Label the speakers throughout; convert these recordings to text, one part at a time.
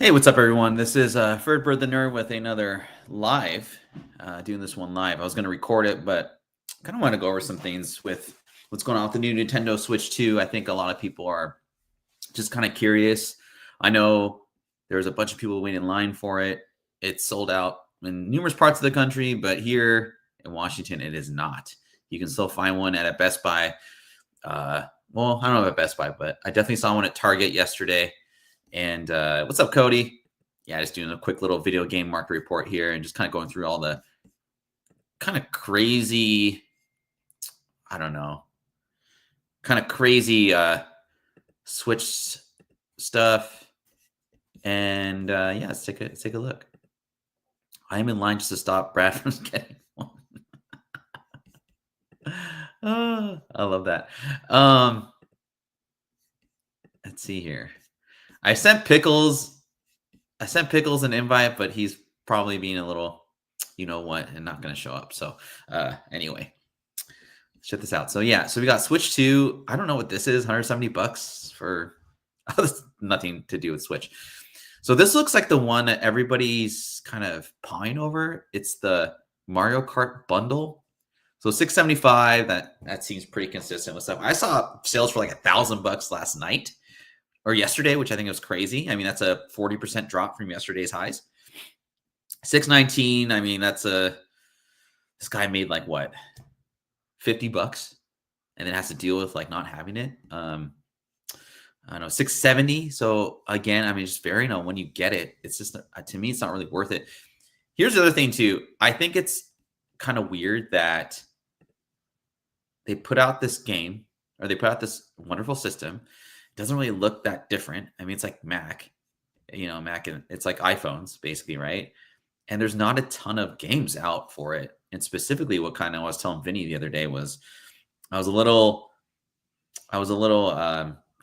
Speaker 1: Hey, what's up, everyone? This is Ferd Bird the Nerd with another live. Doing this one live. I was going to record it, but kind of want to go over some things with what's going on with the new Nintendo Switch 2. I think a lot of people are just kind of curious. I know there's a bunch of people waiting in line for it. It's sold out in numerous parts of the country, but here in Washington, it is not. You can still find one at a Best Buy. Well, I don't know about Best Buy, but I definitely saw one at Target yesterday. And what's up, Cody? Yeah, just doing a quick little video game market report here and just kind of going through all the kind of crazy, I don't know, kind of crazy Switch stuff. And yeah, let's take a look. I am in line just to stop Brad from getting one. Oh, I love that. Let's see here. I sent Pickles an invite, but he's probably being a little, you know what, and not going to show up. So anyway, check this out. So yeah, so we got Switch 2. I don't know what this is. $170 for nothing to do with Switch. So this looks like the one that everybody's kind of pawing over. It's the Mario Kart bundle. So $675. That seems pretty consistent with stuff. I saw sales for like $1,000 last night. Or yesterday, which I think was crazy. I mean, that's a 40% drop from yesterday's highs. $619. I mean, this guy made like what, $50, and then has to deal with like not having it. I don't know, $670. So again, I mean, just varying on when you get it. It's just, to me, it's not really worth it. Here's the other thing too. I think it's kind of weird that they put out this game, or they put out this wonderful system. Doesn't really look that different. I mean, it's like Mac, Mac, and it's like iPhones basically, right? And there's not a ton of games out for it. And specifically, what kind of I was telling Vinny the other day was, I was a little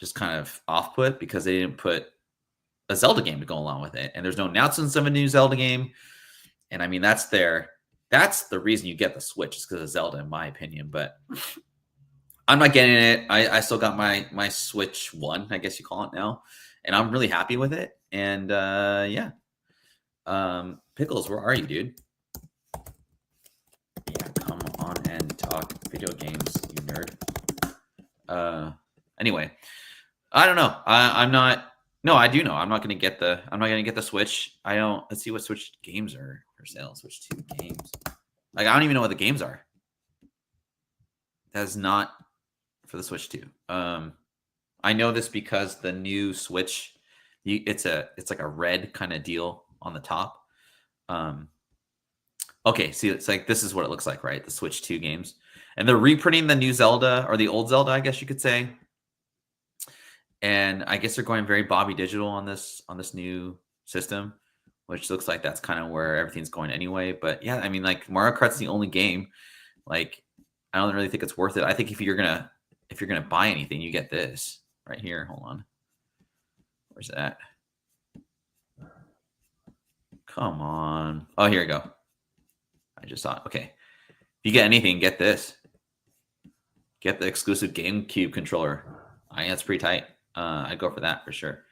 Speaker 1: just kind of off put because they didn't put a Zelda game to go along with it, and there's no announcements of a new Zelda game. And I mean, that's the reason you get the Switch, is because of Zelda, in my opinion. But I'm not getting it. I still got my Switch 1, I guess you call it now, and I'm really happy with it. And yeah, Pickles, where are you, dude? Yeah, come on and talk video games, you nerd. Anyway, I don't know. I'm not. No, I do know. I'm not gonna get the Switch. I don't. Let's see what Switch games are for sale. Switch 2 games. Like, I don't even know what the games are. That's not for the Switch 2. I know this because the new Switch, it's like a red kind of deal on the top. Okay, see, it's like, this is what it looks like, right? The Switch 2 games. And they're reprinting the new Zelda, or the old Zelda, I guess you could say. And I guess they're going very Bobby Digital on this new system, which looks like that's kind of where everything's going anyway. But yeah, I mean, like, Mario Kart's the only game. Like, I don't really think it's worth it. I think if you're gonna buy anything, you get this right here. Hold on, where's that? Come on. Oh, here we go. I just saw it. Okay, if you get anything, get this. Get the exclusive GameCube controller. I think that's pretty tight. I'd go for that for sure.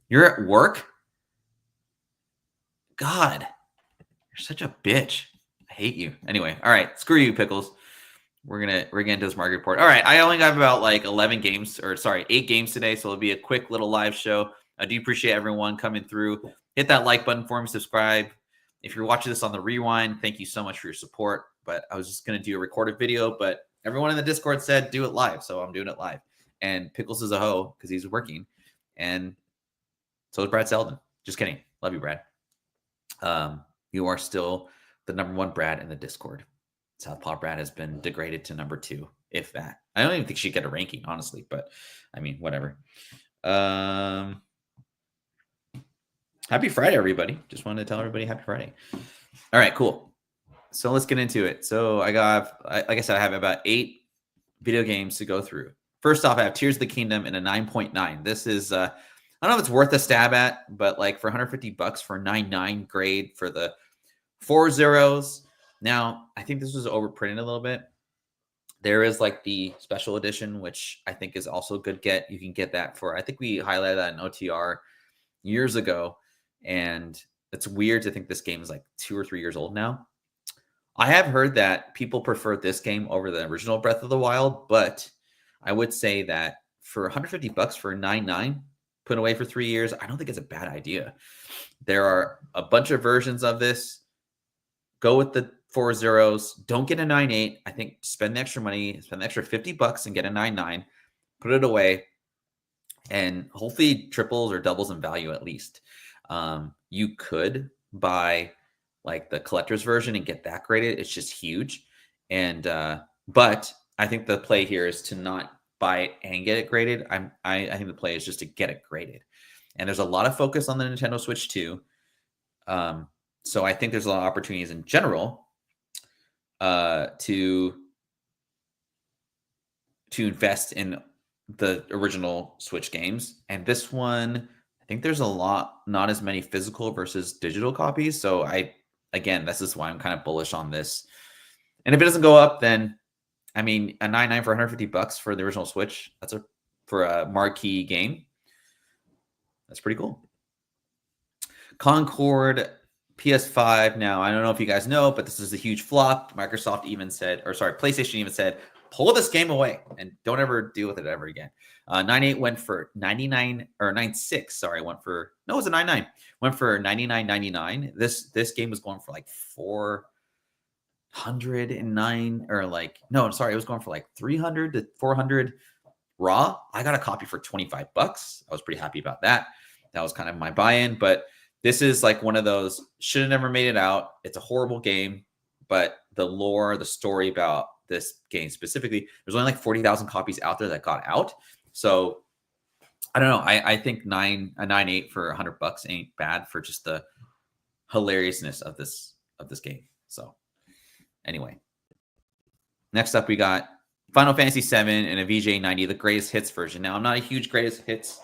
Speaker 1: You're at work? God, you're such a bitch. I hate you. Anyway, all right, screw you, Pickles. We're gonna get into this market report. All right, I only got about like 8 games today, so it'll be a quick little live show. I do appreciate everyone coming through. Hit that like button for me, subscribe. If you're watching this on the rewind, thank you so much for your support. But I was just gonna do a recorded video, but everyone in the Discord said do it live, so I'm doing it live. And Pickles is a hoe because he's working, and so is Brad Selden. Just kidding. Love you, Brad. You are still the #1 Brad in the Discord. Southpaw Brad has been degraded to #2, if that. I don't even think she'd get a ranking, honestly, but I mean, whatever. Happy Friday, everybody. Just wanted to tell everybody happy Friday. All right, cool. So let's get into it. So like I said, I have about 8 video games to go through. First off, I have Tears of the Kingdom in a 9.9. This is, I don't know if it's worth a stab at, but like for $150 for a 9.9 grade for the 4 zeros. Now, I think this was overprinted a little bit. There is like the special edition, which I think is also a good get. You can get that for, I think we highlighted that in OTR years ago. And it's weird to think this game is like 2 or 3 years old now. I have heard that people prefer this game over the original Breath of the Wild, but I would say that for $150 for 9.9 put away for 3 years, I don't think it's a bad idea. There are a bunch of versions of this. Go with the 4 zeros. Don't get a 9.8. I think spend the extra money, spend the extra $50 and get a 9.9. Put it away, and hopefully triples or doubles in value at least. You could buy like the collector's version and get that graded. It's just huge. And but I think the play here is to not buy it and get it graded. I think the play is just to get it graded. And there's a lot of focus on the Nintendo Switch too. So I think there's a lot of opportunities in general to invest in the original Switch games. And this one, I think there's a lot, not as many physical versus digital copies. So again, this is why I'm kind of bullish on this. And if it doesn't go up, then I mean, a 9.9 for $150 for the original Switch, for a marquee game. That's pretty cool. Concord PS5. Now, I don't know if you guys know, but this is a huge flop. Microsoft even said, PlayStation even said, pull this game away and don't ever deal with it ever again. 9.8 went for 99, or 9.6. Sorry, it was a 9.9. Went for 99.99. This game was going for like 409, or like, no, I'm sorry, it was going for like 300 to 400 raw. I got a copy for $25. I was pretty happy about that. That was kind of my buy-in, but this is like one of those, should have never made it out. It's a horrible game, but the lore, the story about this game specifically, there's only like 40,000 copies out there that got out. So I don't know. I think a 9.8 for $100 ain't bad for just the hilariousness of this game. So anyway, next up we got Final Fantasy VII and a VJ90, the greatest hits version. Now, I'm not a huge greatest hits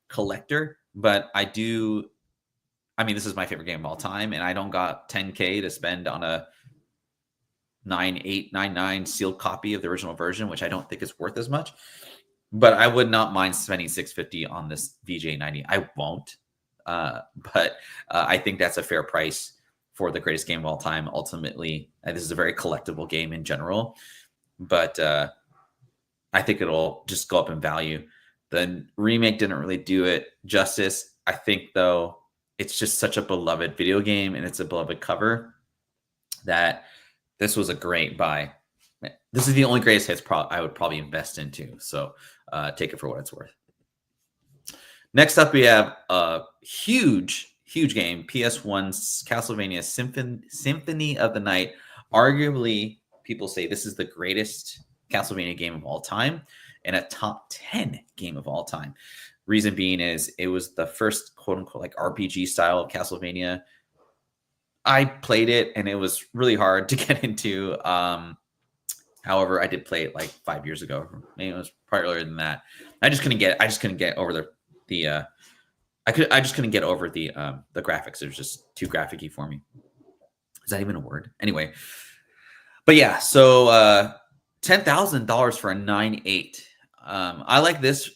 Speaker 1: collector, but this is my favorite game of all time, and I don't got $10K to spend on a 9.8, 9.9 sealed copy of the original version, which I don't think is worth as much. But I would not mind spending $650 on this VJ90. I won't, but I think that's a fair price for the greatest game of all time. Ultimately, this is a very collectible game in general, but I think it'll just go up in value. The remake didn't really do it justice. I think, though, it's just such a beloved video game and it's a beloved cover that this was a great buy. This is the only greatest hits I would probably invest into. So take it for what it's worth. Next up, we have a huge game, PS1's Castlevania Symphony of the Night. Arguably, people say this is the greatest Castlevania game of all time and a top 10 game of all time. Reason being is it was the first quote unquote like RPG style of Castlevania. I played it and it was really hard to get into. However, I did play it like 5 years ago. Maybe it was probably earlier than that. I just couldn't get over the graphics. It was just too graphic-y for me. Is that even a word? Anyway. But yeah, so $10,000 for a 9.8. I like this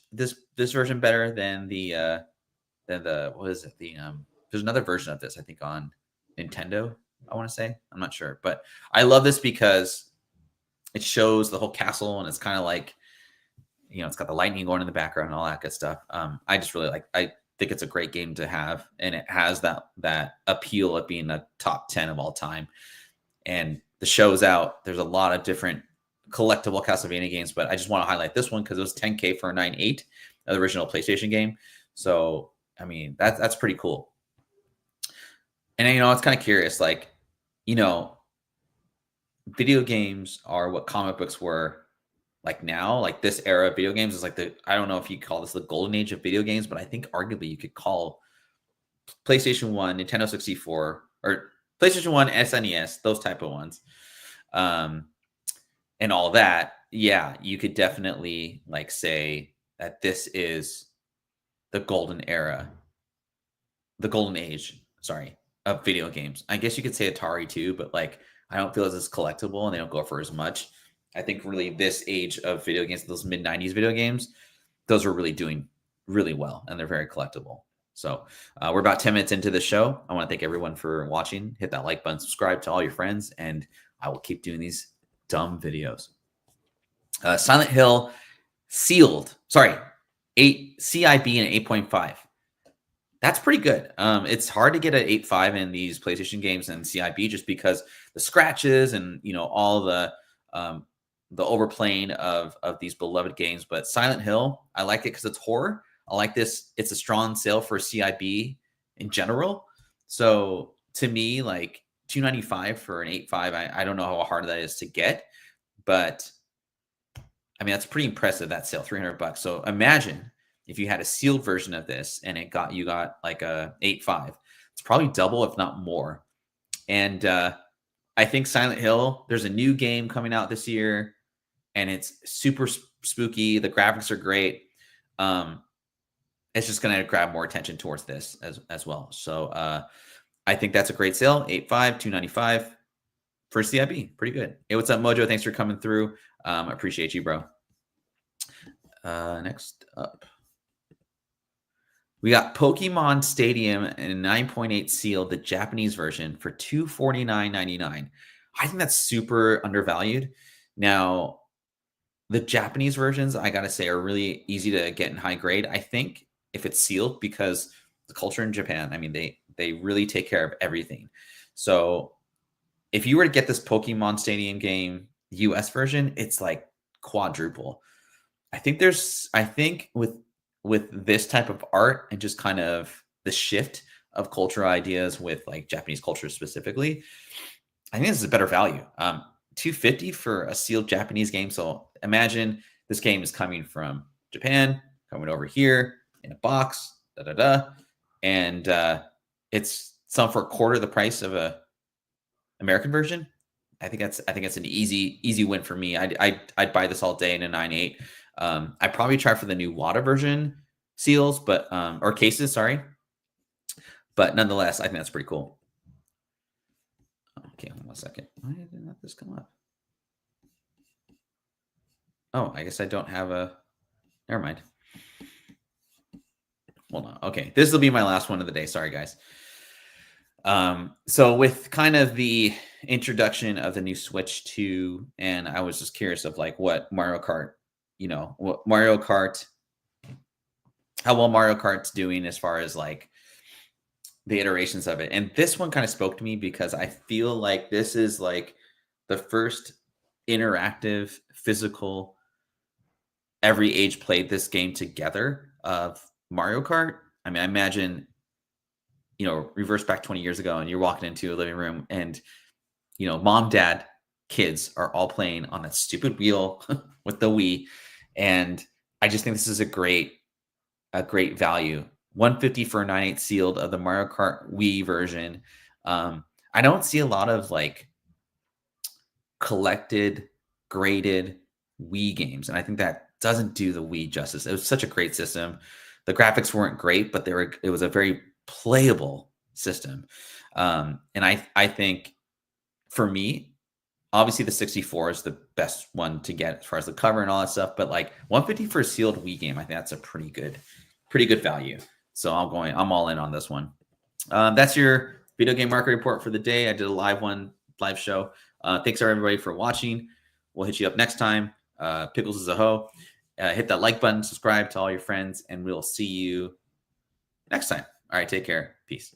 Speaker 1: version better than the what is it? There's another version of this, I think, on Nintendo, I want to say. I'm not sure. But I love this because it shows the whole castle and it's kind of like, it's got the lightning going in the background and all that good stuff. I just really I think it's a great game to have, and it has that appeal of being a top 10 of all time. And the show's out. There's a lot of different collectible Castlevania games, but I just want to highlight this one because it was $10K for a 9.8, the original PlayStation game. So, I mean, that's pretty cool. And, it's kind of curious, video games are what comic books were like now. Like this era of video games is like I don't know if you call this the golden age of video games, but I think arguably you could call PlayStation 1, Nintendo 64, or PlayStation 1, SNES, those type of ones. And all that, yeah, you could definitely say that this is the golden age, of video games. I guess you could say Atari too, but I don't feel as collectible and they don't go for as much. I think really this age of video games, those mid-90s video games, those were really doing really well and they're very collectible. So we're about 10 minutes into the show. I want to thank everyone for watching. Hit that like button, subscribe to all your friends, and I will keep doing these dumb videos. Silent Hill sealed. Sorry, 8 CIB and 8.5. That's pretty good. It's hard to get an 8.5 in these PlayStation games and CIB just because the scratches and all the overplaying of these beloved games. But Silent Hill, I like it because it's horror. I like this. It's a strong sale for CIB in general. So to me, like 295 for an 8.5, I don't know how hard that is to get, but I mean that's pretty impressive. That sale, $300. So imagine if you had a sealed version of this and you got like a 8.5, it's probably double, if not more. And I think Silent Hill, there's a new game coming out this year and it's super spooky. The graphics are great. It's just going to grab more attention towards this as well. So I think that's a great sale. 8.5, 295 for CIB. Pretty good. Hey, what's up, Mojo? Thanks for coming through. I appreciate you, bro. Next up. We got Pokemon Stadium and 9.8 sealed, the Japanese version, for $249.99. I think that's super undervalued. Now, the Japanese versions, I got to say, are really easy to get in high grade, I think, if it's sealed, because the culture in Japan, I mean, they really take care of everything. So if you were to get this Pokemon Stadium game US version, it's like quadruple. I think with this type of art and just kind of the shift of cultural ideas with like Japanese culture specifically, I think this is a better value. $250 for a sealed Japanese game. So imagine this game is coming from Japan, coming over here in a box, and it's selling for a quarter of the price of a American version. I think it's an easy win for me. I'd buy this all day in a 9.8. I'd probably try for the new WATA version seals, but or cases, sorry. But nonetheless, I think that's pretty cool. Okay, 1 second. Why did not this come up? Oh, I guess I don't have a. Never mind. Well, no. Okay, this will be my last one of the day. Sorry, guys. So with kind of the introduction of the new Switch 2, and I was just curious of like what Mario Kart, how well Mario Kart's doing as far as like the iterations of it. And this one kind of spoke to me because I feel like this is like the first interactive, physical, every age played this game together of Mario Kart. I mean, I imagine, reverse back 20 years ago and you're walking into a living room and, mom, dad, kids are all playing on that stupid wheel with the Wii. And I just think this is a great value. $150 for a 9.8 sealed of the Mario Kart Wii version. I don't see a lot of like collected, graded Wii games. And I think that doesn't do the Wii justice. It was such a great system. The graphics weren't great, but it was a very playable system. And I think for me, obviously the 64 is the best one to get as far as the cover and all that stuff. But like 150 for a sealed Wii game, I think that's a pretty good value. So I'm all in on this one. That's your video game market report for the day. I did a live show. Thanks everybody for watching. We'll hit you up next time. Pickles is a hoe. Hit that like button, subscribe to all your friends, and we'll see you next time. All right, take care. Peace.